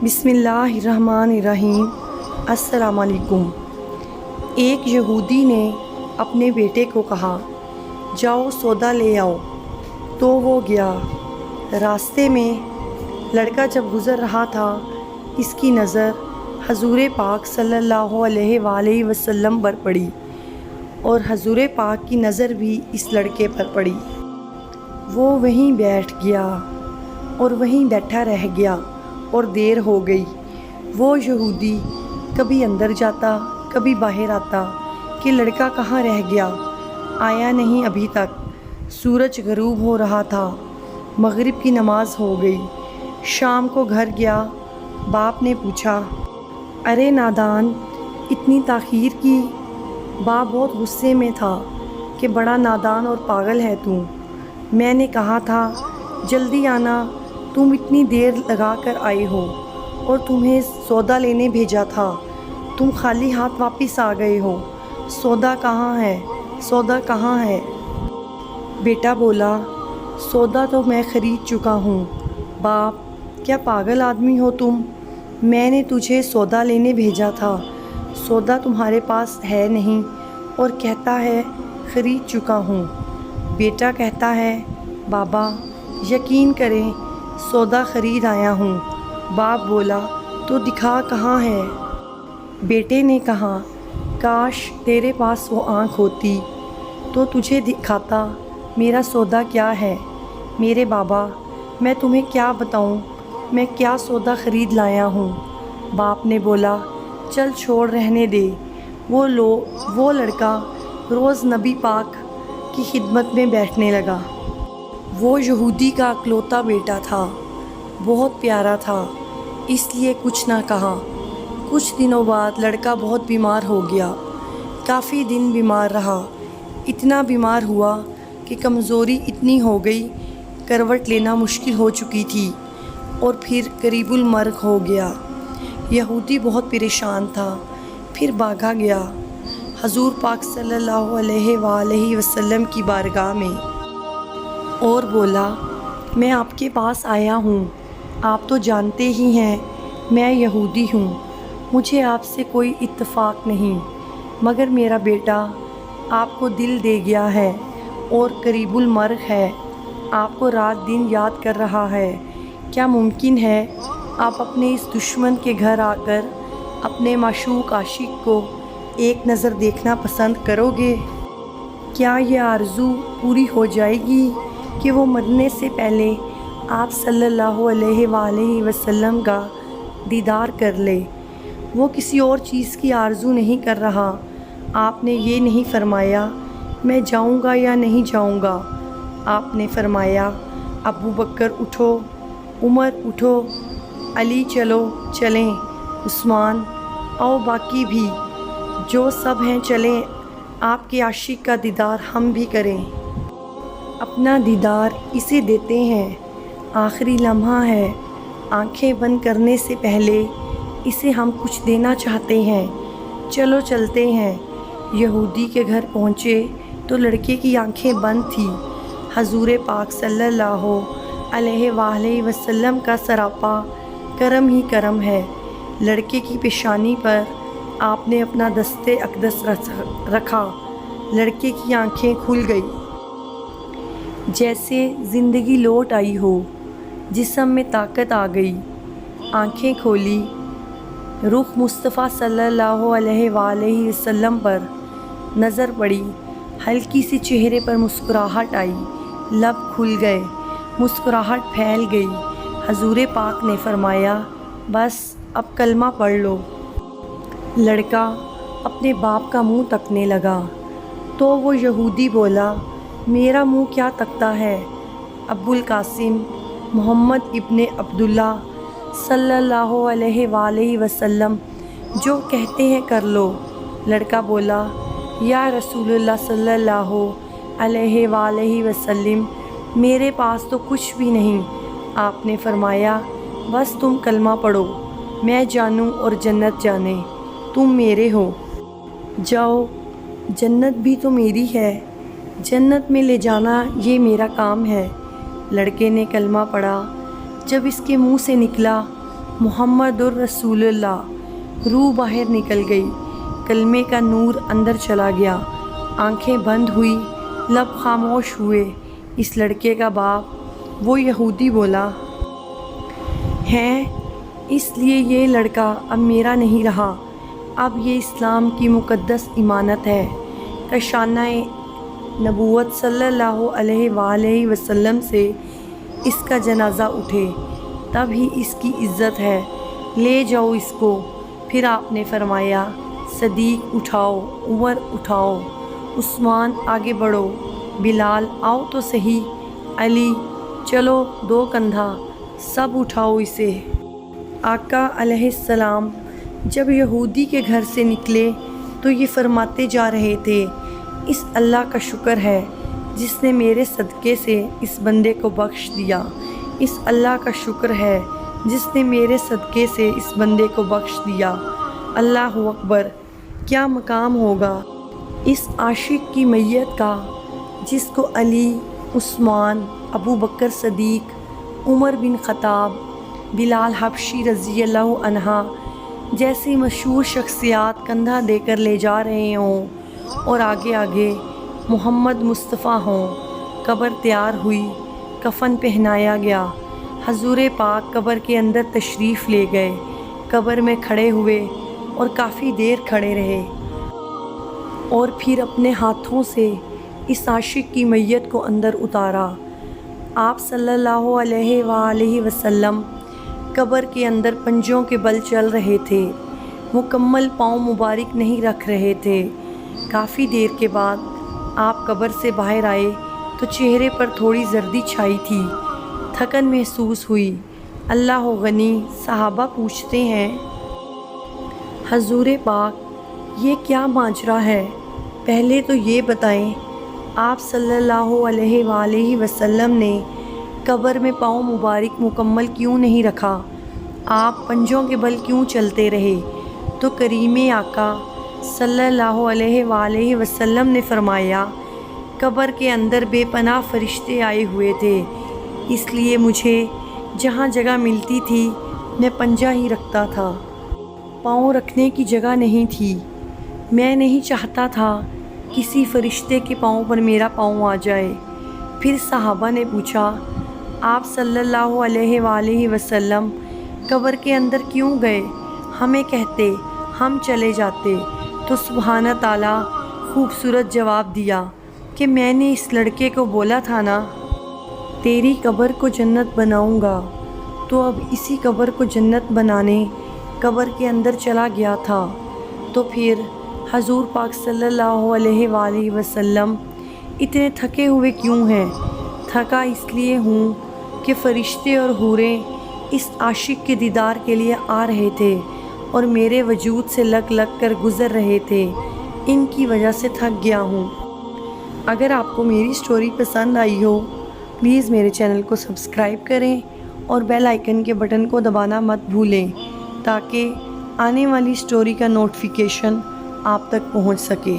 بسم اللہ الرحمن الرحیم۔ السلام علیکم۔ ایک یہودی نے اپنے بیٹے کو کہا، جاؤ سودا لے آؤ، تو وہ گیا۔ راستے میں لڑکا جب گزر رہا تھا، اس کی نظر حضور پاک صلی اللہ علیہ وآلہ وسلم پر پڑی، اور حضور پاک کی نظر بھی اس لڑکے پر پڑی۔ وہ وہیں بیٹھ گیا اور وہیں بیٹھا رہ گیا اور دیر ہو گئی۔ وہ یہودی کبھی اندر جاتا کبھی باہر آتا کہ لڑکا کہاں رہ گیا، آیا نہیں ابھی تک۔ سورج غروب ہو رہا تھا، مغرب کی نماز ہو گئی۔ شام کو گھر گیا۔ باپ نے پوچھا، ارے نادان، اتنی تاخیر کی؟ باپ بہت غصے میں تھا کہ بڑا نادان اور پاگل ہے تو، میں نے کہا تھا جلدی آنا، تم اتنی دیر لگا کر آئے ہو، اور تمہیں سودا لینے بھیجا تھا، تم خالی ہاتھ واپس آ گئے ہو۔ سودا کہاں ہے؟ سودا کہاں ہے؟ بیٹا بولا، سودا تو میں خرید چکا ہوں۔ باپ، کیا پاگل آدمی ہو تم؟ میں نے تجھے سودا لینے بھیجا تھا، سودا تمہارے پاس ہے نہیں، اور کہتا ہے خرید چکا ہوں۔ بیٹا کہتا ہے، بابا یقین کریں، سودا خرید آیا ہوں۔ باپ بولا، تو دکھا کہاں ہے؟ بیٹے نے کہا، کاش تیرے پاس وہ آنکھ ہوتی تو تجھے دکھاتا میرا سودا کیا ہے۔ میرے بابا، میں تمہیں کیا بتاؤں میں کیا سودا خرید لایا ہوں۔ باپ نے بولا، چل چھوڑ، رہنے دے۔ وہ لڑکا روز نبی پاک کی خدمت میں بیٹھنے لگا۔ وہ یہودی کا اکلوتا بیٹا تھا، بہت پیارا تھا، اس لیے کچھ نہ کہا۔ کچھ دنوں بعد لڑکا بہت بیمار ہو گیا۔ کافی دن بیمار رہا، اتنا بیمار ہوا کہ کمزوری اتنی ہو گئی، کروٹ لینا مشکل ہو چکی تھی، اور پھر قریب المرگ ہو گیا۔ یہودی بہت پریشان تھا، پھر بھاگا گیا حضور پاک صلی اللہ علیہ وآلہ وسلم کی بارگاہ میں، اور بولا، میں آپ کے پاس آیا ہوں، آپ تو جانتے ہی ہیں میں یہودی ہوں، مجھے آپ سے کوئی اتفاق نہیں، مگر میرا بیٹا آپ کو دل دے گیا ہے اور قریب المرگ ہے، آپ کو رات دن یاد کر رہا ہے۔ کیا ممکن ہے آپ اپنے اس دشمن کے گھر آ کر اپنے معشوق عاشق کو ایک نظر دیکھنا پسند کرو گے؟ کیا یہ آرزو پوری ہو جائے گی کہ وہ مرنے سے پہلے آپ صلی اللہ علیہ وآلہ وسلم کا دیدار کر لے؟ وہ کسی اور چیز کی آرزو نہیں کر رہا۔ آپ نے یہ نہیں فرمایا میں جاؤں گا یا نہیں جاؤں گا، آپ نے فرمایا ابو بکر اٹھو، عمر اٹھو، علی چلو، چلیں، عثمان آؤ، باقی بھی جو سب ہیں چلیں، آپ کے عاشق کا دیدار ہم بھی کریں۔ اپنا دیدار اسے دیتے ہیں، آخری لمحہ ہے، آنکھیں بند کرنے سے پہلے اسے ہم کچھ دینا چاہتے ہیں، چلو چلتے ہیں۔ یہودی کے گھر پہنچے تو لڑکے کی آنکھیں بند تھیں۔ حضور پاک صلی اللہ علیہ وآلہ وسلم کا سراپا کرم ہی کرم ہے۔ لڑکے کی پیشانی پر آپ نے اپنا دست اقدس رکھا، لڑکے کی آنکھیں کھل گئی، جیسے زندگی لوٹ آئی ہو، جسم میں طاقت آ گئی۔ آنکھیں کھولی، رخ مصطفیٰ صلی اللہ علیہ وآلہ وسلم پر نظر پڑی، ہلکی سی چہرے پر مسکراہٹ آئی، لب کھل گئے، مسکراہٹ پھیل گئی۔ حضور پاک نے فرمایا، بس اب کلمہ پڑھ لو۔ لڑکا اپنے باپ کا منہ تکنے لگا تو وہ یہودی بولا، میرا منہ کیا تکتا ہے؟ ابو القاسم محمد ابن عبداللہ صلی اللہ علیہ وآلہ وسلم جو کہتے ہیں کر لو۔ لڑکا بولا، یا رسول اللہ صلی اللہ علیہ وآلہ وسلم، میرے پاس تو کچھ بھی نہیں۔ آپ نے فرمایا، بس تم کلمہ پڑھو، میں جانوں اور جنت جانے، تم میرے ہو، جاؤ، جنت بھی تو میری ہے، جنت میں لے جانا یہ میرا کام ہے۔ لڑکے نے کلمہ پڑھا، جب اس کے منہ سے نکلا محمد الرسول اللہ، روح باہر نکل گئی، کلمے کا نور اندر چلا گیا، آنکھیں بند ہوئی، لب خاموش ہوئے۔ اس لڑکے کا باپ وہ یہودی بولا، ہے اس لیے یہ لڑکا اب میرا نہیں رہا، اب یہ اسلام کی مقدس امانت ہے۔ کشانہ نبوت صلی اللہ علیہ وآلہ وسلم سے اس کا جنازہ اٹھے، تب ہی اس کی عزت ہے، لے جاؤ اس کو۔ پھر آپ نے فرمایا، صدیق اٹھاؤ، عمر اٹھاؤ، عثمان آگے بڑھو، بلال آؤ تو صحیح، علی چلو دو کندھا، سب اٹھاؤ اسے۔ آقا علیہ السلام جب یہودی کے گھر سے نکلے تو یہ فرماتے جا رہے تھے، اس اللہ کا شکر ہے جس نے میرے صدقے سے اس بندے کو بخش دیا، اس اللہ کا شکر ہے جس نے میرے صدقے سے اس بندے کو بخش دیا۔ اللہ اکبر، کیا مقام ہوگا اس عاشق کی میت کا جس کو علی، عثمان، ابو بکر صدیق، عمر بن خطاب، بلال حبشی رضی اللہ عنہ جیسی مشہور شخصیات کندھا دے کر لے جا رہے ہوں اور آگے آگے محمد مصطفیٰ ہوں۔ قبر تیار ہوئی، کفن پہنایا گیا، حضور پاک قبر کے اندر تشریف لے گئے، قبر میں کھڑے ہوئے اور کافی دیر کھڑے رہے اور پھر اپنے ہاتھوں سے اس عاشق کی میت کو اندر اتارا۔ آپ صلی اللہ علیہ وآلہ وسلم قبر کے اندر پنجوں کے بل چل رہے تھے، مکمل پاؤں مبارک نہیں رکھ رہے تھے۔ کافی دیر کے بعد آپ قبر سے باہر آئے تو چہرے پر تھوڑی زردی چھائی تھی، تھکن محسوس ہوئی۔ اللہ غنی، صحابہ پوچھتے ہیں، حضور پاک یہ کیا ماجرا ہے؟ پہلے تو یہ بتائیں، آپ صلی اللہ علیہ وآلہ وسلم نے قبر میں پاؤں مبارک مکمل کیوں نہیں رکھا؟ آپ پنجوں کے بل کیوں چلتے رہے؟ تو کریم آقا صلی اللہ علیہ وآلہ وسلم نے فرمایا، قبر کے اندر بے پناہ فرشتے آئے ہوئے تھے، اس لیے مجھے جہاں جگہ ملتی تھی میں پنجہ ہی رکھتا تھا، پاؤں رکھنے کی جگہ نہیں تھی۔ میں نہیں چاہتا تھا کسی فرشتے کے پاؤں پر میرا پاؤں آ جائے۔ پھر صحابہ نے پوچھا، آپ صلی اللہ علیہ وآلہ وسلم قبر کے اندر کیوں گئے؟ ہمیں کہتے، ہم چلے جاتے۔ تو سبحان تعالیٰ خوبصورت جواب دیا کہ میں نے اس لڑکے کو بولا تھا نا، تیری قبر کو جنت بناؤں گا، تو اب اسی قبر کو جنت بنانے قبر کے اندر چلا گیا تھا۔ تو پھر حضور پاک صلی اللہ علیہ وآلہ وسلم اتنے تھکے ہوئے کیوں ہیں؟ تھکا اس لیے ہوں کہ فرشتے اور حوریں اس عاشق کے دیدار کے لیے آ رہے تھے اور میرے وجود سے لگ لگ کر گزر رہے تھے، ان کی وجہ سے تھک گیا ہوں۔ اگر آپ کو میری سٹوری پسند آئی ہو، پلیز میرے چینل کو سبسکرائب کریں اور بیل آئیکن کے بٹن کو دبانا مت بھولیں تاکہ آنے والی سٹوری کا نوٹیفیکیشن آپ تک پہنچ سکے۔